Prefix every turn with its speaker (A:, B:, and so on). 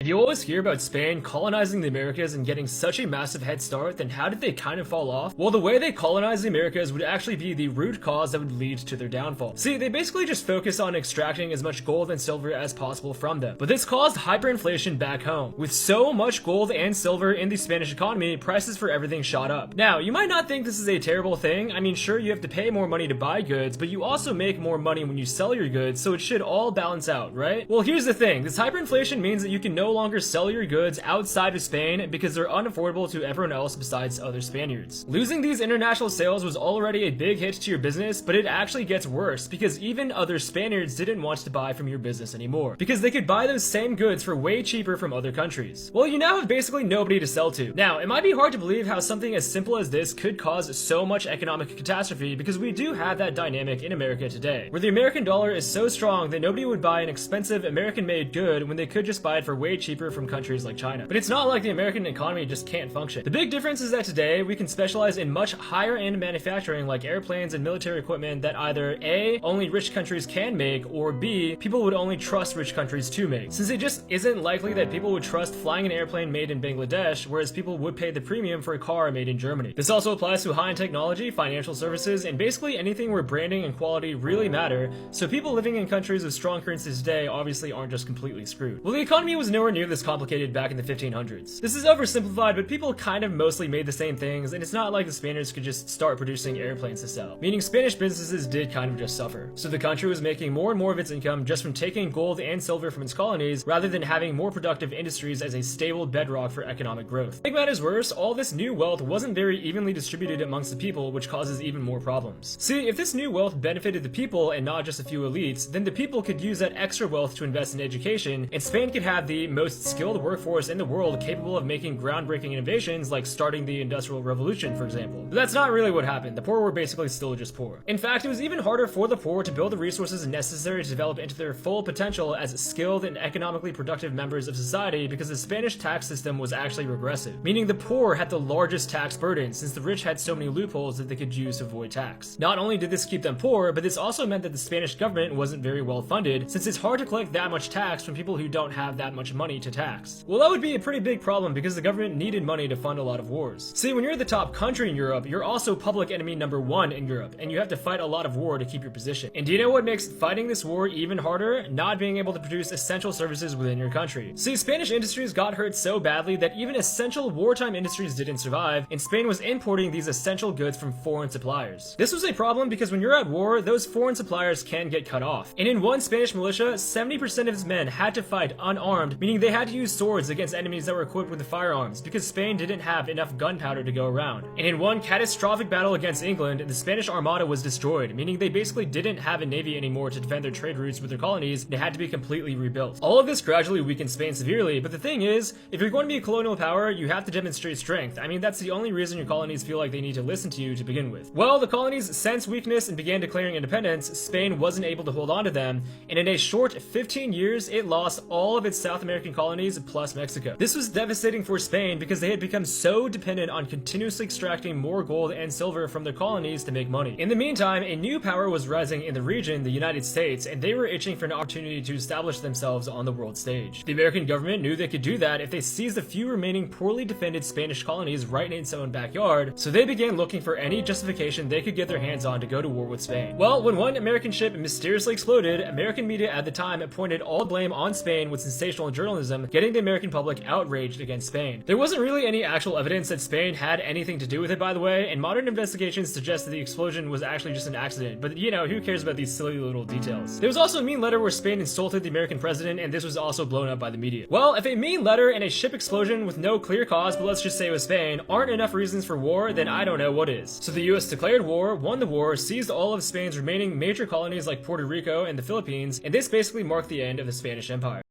A: You always hear about Spain colonizing the Americas and getting such a massive head start, then how did they kind of fall off? Well, the way they colonized the Americas would actually be the root cause that would lead to their downfall. See, they basically just focused on extracting as much gold and silver as possible from them. But this caused hyperinflation back home. With so much gold and silver in the Spanish economy, prices for everything shot up. Now, you might not think this is a terrible thing. I mean, sure, you have to pay more money to buy goods, but you also make more money when you sell your goods, so it should all balance out, right? Well, here's the thing. This hyperinflation means that you can no longer sell your goods outside of Spain because they're unaffordable to everyone else besides other Spaniards. Losing these international sales was already a big hit to your business, but it actually gets worse because even other Spaniards didn't want to buy from your business anymore because they could buy those same goods for way cheaper from other countries. Well, you now have basically nobody to sell to. Now, it might be hard to believe how something as simple as this could cause so much economic catastrophe because we do have that dynamic in America today, where the American dollar is so strong that nobody would buy an expensive American-made good when they could just buy it for way cheaper from countries like China. But it's not like the American economy just can't function. The big difference is that today we can specialize in much higher end manufacturing like airplanes and military equipment that either A, only rich countries can make, or B, people would only trust rich countries to make. Since it just isn't likely that people would trust flying an airplane made in Bangladesh, whereas people would pay the premium for a car made in Germany. This also applies to high-end technology, financial services, and basically anything where branding and quality really matter, so people living in countries with strong currencies today obviously aren't just completely screwed. Well, the economy was nowhere near this complicated back in the 1500s. This is oversimplified, but people kind of mostly made the same things, and it's not like the Spaniards could just start producing airplanes to sell, meaning Spanish businesses did kind of just suffer. So the country was making more and more of its income just from taking gold and silver from its colonies, rather than having more productive industries as a stable bedrock for economic growth. To make matters worse, all this new wealth wasn't very evenly distributed amongst the people, which causes even more problems. See, if this new wealth benefited the people and not just a few elites, then the people could use that extra wealth to invest in education, and Spain could have the most skilled workforce in the world capable of making groundbreaking innovations like starting the Industrial Revolution, for example. But that's not really what happened. The poor were basically still just poor. In fact, it was even harder for the poor to build the resources necessary to develop into their full potential as skilled and economically productive members of society because the Spanish tax system was actually regressive, meaning the poor had the largest tax burden since the rich had so many loopholes that they could use to avoid tax. Not only did this keep them poor, but this also meant that the Spanish government wasn't very well funded since it's hard to collect that much tax from people who don't have that much money to tax. Well, that would be a pretty big problem because the government needed money to fund a lot of wars. See, when you're the top country in Europe, you're also public enemy number one in Europe, and you have to fight a lot of war to keep your position. And do you know what makes fighting this war even harder? Not being able to produce essential services within your country. See, Spanish industries got hurt so badly that even essential wartime industries didn't survive, and Spain was importing these essential goods from foreign suppliers. This was a problem because when you're at war, those foreign suppliers can get cut off. And in one Spanish militia, 70% of its men had to fight unarmed, meaning they had to use swords against enemies that were equipped with firearms because Spain didn't have enough gunpowder to go around. And in one catastrophic battle against England, the Spanish Armada was destroyed, meaning they basically didn't have a navy anymore to defend their trade routes with their colonies, and it had to be completely rebuilt. All of this gradually weakened Spain severely, but the thing is, if you're going to be a colonial power, you have to demonstrate strength. I mean, that's the only reason your colonies feel like they need to listen to you to begin with. Well, the colonies sensed weakness and began declaring independence. Spain wasn't able to hold on to them, and in a short 15 years, it lost all of its South American colonies plus Mexico. This was devastating for Spain because they had become so dependent on continuously extracting more gold and silver from their colonies to make money. In the meantime, a new power was rising in the region, the United States, and they were itching for an opportunity to establish themselves on the world stage. The American government knew they could do that if they seized the few remaining poorly defended Spanish colonies right in its own backyard, so they began looking for any justification they could get their hands on to go to war with Spain. Well, when one American ship mysteriously exploded, American media at the time pointed all blame on Spain with sensational journalism, getting the American public outraged against Spain. There wasn't really any actual evidence that Spain had anything to do with it, by the way, and modern investigations suggest that the explosion was actually just an accident, but you know, who cares about these silly little details? There was also a mean letter where Spain insulted the American president, and this was also blown up by the media. Well, if a mean letter and a ship explosion with no clear cause, but let's just say it was Spain, aren't enough reasons for war, then I don't know what is. So the US declared war, won the war, seized all of Spain's remaining major colonies like Puerto Rico and the Philippines, and this basically marked the end of the Spanish Empire.